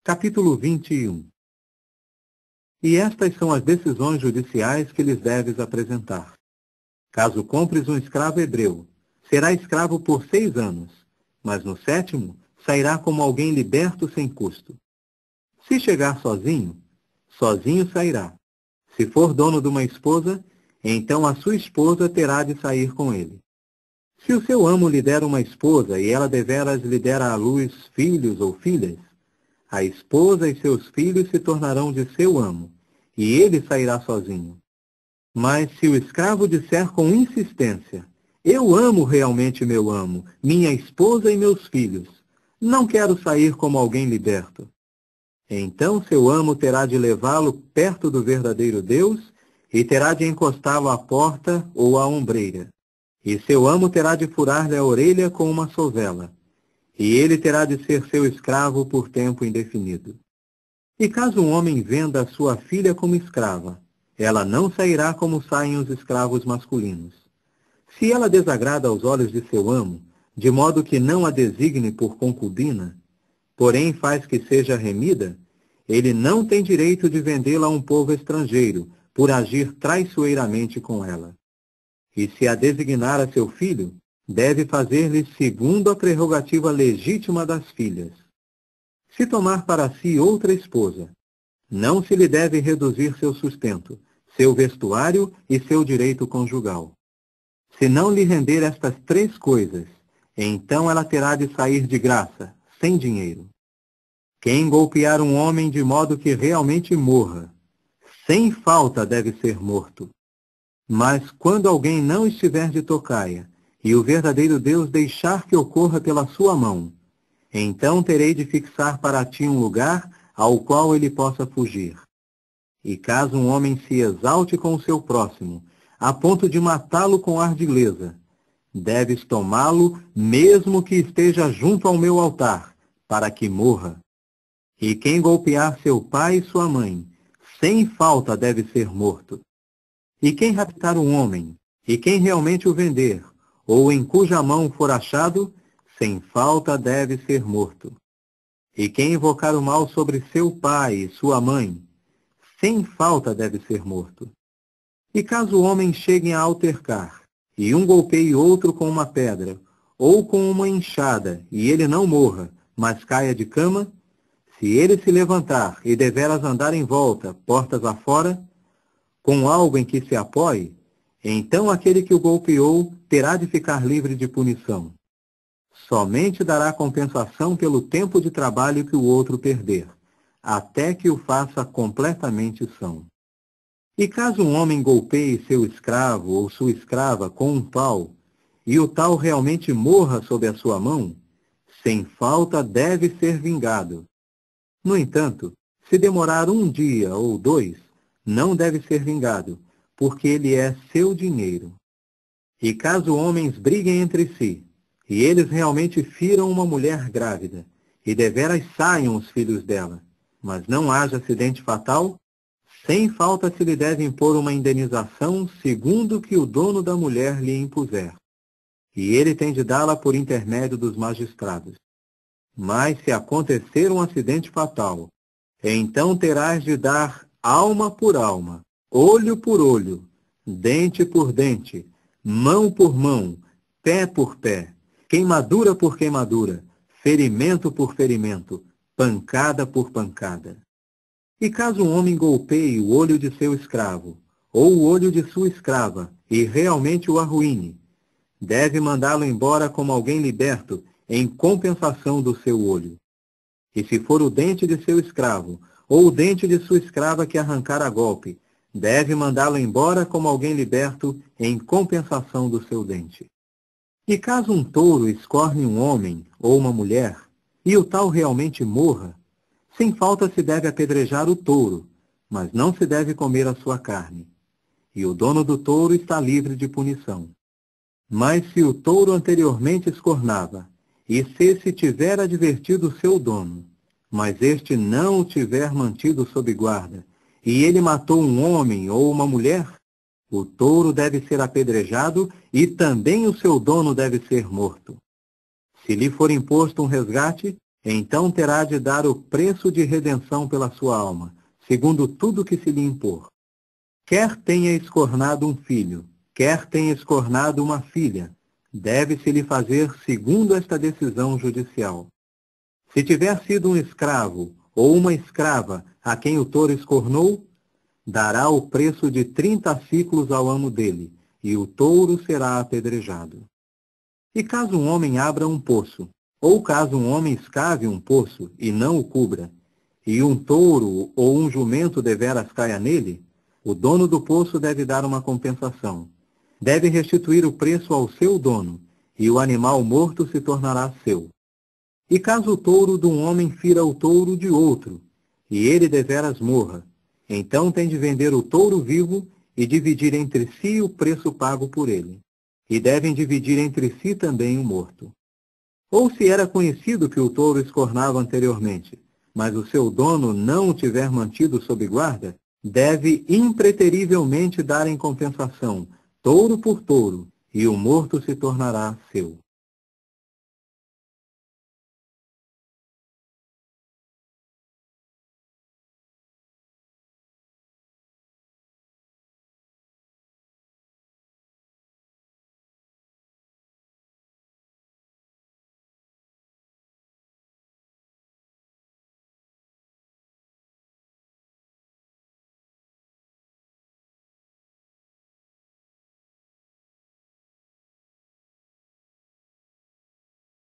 Capítulo 21. E estas são as decisões judiciais que lhes deves apresentar. Caso compres um escravo hebreu, será escravo por 6 anos, mas no 7º sairá como alguém liberto sem custo. Se chegar sozinho, sozinho sairá. Se for dono de uma esposa, então a sua esposa terá de sair com ele. Se o seu amo lhe der uma esposa e ela deveras lhe der à luz filhos ou filhas, a esposa e seus filhos se tornarão de seu amo, e ele sairá sozinho. Mas se o escravo disser com insistência, eu amo realmente meu amo, minha esposa e meus filhos, não quero sair como alguém liberto, então seu amo terá de levá-lo perto do verdadeiro Deus e terá de encostá-lo à porta ou à ombreira. E seu amo terá de furar-lhe a orelha com uma sovela, e ele terá de ser seu escravo por tempo indefinido. E caso um homem venda a sua filha como escrava, ela não sairá como saem os escravos masculinos. Se ela desagrada aos olhos de seu amo, de modo que não a designe por concubina, porém faz que seja remida, ele não tem direito de vendê-la a um povo estrangeiro, por agir traiçoeiramente com ela. E se a designar a seu filho, deve fazer-lhe segundo a prerrogativa legítima das filhas. Se tomar para si outra esposa, não se lhe deve reduzir seu sustento, seu vestuário e seu direito conjugal. Se não lhe render estas 3 coisas, então ela terá de sair de graça, sem dinheiro. Quem golpear um homem de modo que realmente morra, sem falta deve ser morto. Mas quando alguém não estiver de tocaia, e o verdadeiro Deus deixar que ocorra pela sua mão, então terei de fixar para ti um lugar ao qual ele possa fugir. E caso um homem se exalte com o seu próximo, a ponto de matá-lo com ardileza, deves tomá-lo, mesmo que esteja junto ao meu altar, para que morra. E quem golpear seu pai e sua mãe, sem falta deve ser morto. E quem raptar um homem, e quem realmente o vender, ou em cuja mão for achado, sem falta deve ser morto. E quem invocar o mal sobre seu pai e sua mãe, sem falta deve ser morto. E caso o homem chegue a altercar, e um golpeie outro com uma pedra, ou com uma enxada, e ele não morra, mas caia de cama, se ele se levantar e deveras andar em volta, portas afora, com algo em que se apoie, então aquele que o golpeou terá de ficar livre de punição. Somente dará compensação pelo tempo de trabalho que o outro perder, até que o faça completamente são. E caso um homem golpeie seu escravo ou sua escrava com um pau, e o tal realmente morra sob a sua mão, sem falta deve ser vingado. No entanto, se demorar 1 dia ou 2, não deve ser vingado, porque ele é seu dinheiro. E caso homens briguem entre si, e eles realmente firam uma mulher grávida, e deveras saiam os filhos dela, mas não haja acidente fatal, sem falta se lhe deve impor uma indenização segundo o que o dono da mulher lhe impuser. E ele tem de dá-la por intermédio dos magistrados. Mas se acontecer um acidente fatal, então terás de dar alma por alma, olho por olho, dente por dente, mão por mão, pé por pé, queimadura por queimadura, ferimento por ferimento, pancada por pancada. E caso um homem golpeie o olho de seu escravo, ou o olho de sua escrava, e realmente o arruíne, deve mandá-lo embora como alguém liberto, em compensação do seu olho. E se for o dente de seu escravo, ou o dente de sua escrava que arrancar a golpe, deve mandá-lo embora como alguém liberto, em compensação do seu dente. E caso um touro escorne um homem ou uma mulher, e o tal realmente morra, sem falta se deve apedrejar o touro, mas não se deve comer a sua carne. E o dono do touro está livre de punição. Mas se o touro anteriormente escornava, e se tiver advertido seu dono, mas este não o tiver mantido sob guarda, e ele matou um homem ou uma mulher, o touro deve ser apedrejado e também o seu dono deve ser morto. Se lhe for imposto um resgate, Então terá de dar o preço de redenção pela sua alma, segundo tudo que se lhe impor. Quer tenha escornado um filho, quer tenha escornado uma filha, deve-se-lhe fazer segundo esta decisão judicial. Se tiver sido um escravo ou uma escrava a quem o touro escornou, dará o preço de 30 siclos ao amo dele, e o touro será apedrejado. E caso um homem abra um poço, ou caso um homem escave um poço e não o cubra, e um touro ou um jumento deveras caia nele, o dono do poço deve dar uma compensação. Deve restituir o preço ao seu dono, e o animal morto se tornará seu. E caso o touro de um homem fira o touro de outro, e ele deveras morra, então tem de vender o touro vivo e dividir entre si o preço pago por ele. E devem dividir entre si também o morto. Ou se era conhecido que o touro escornava anteriormente, mas o seu dono não o tiver mantido sob guarda, deve impreterivelmente dar em compensação, touro por touro, e o morto se tornará seu.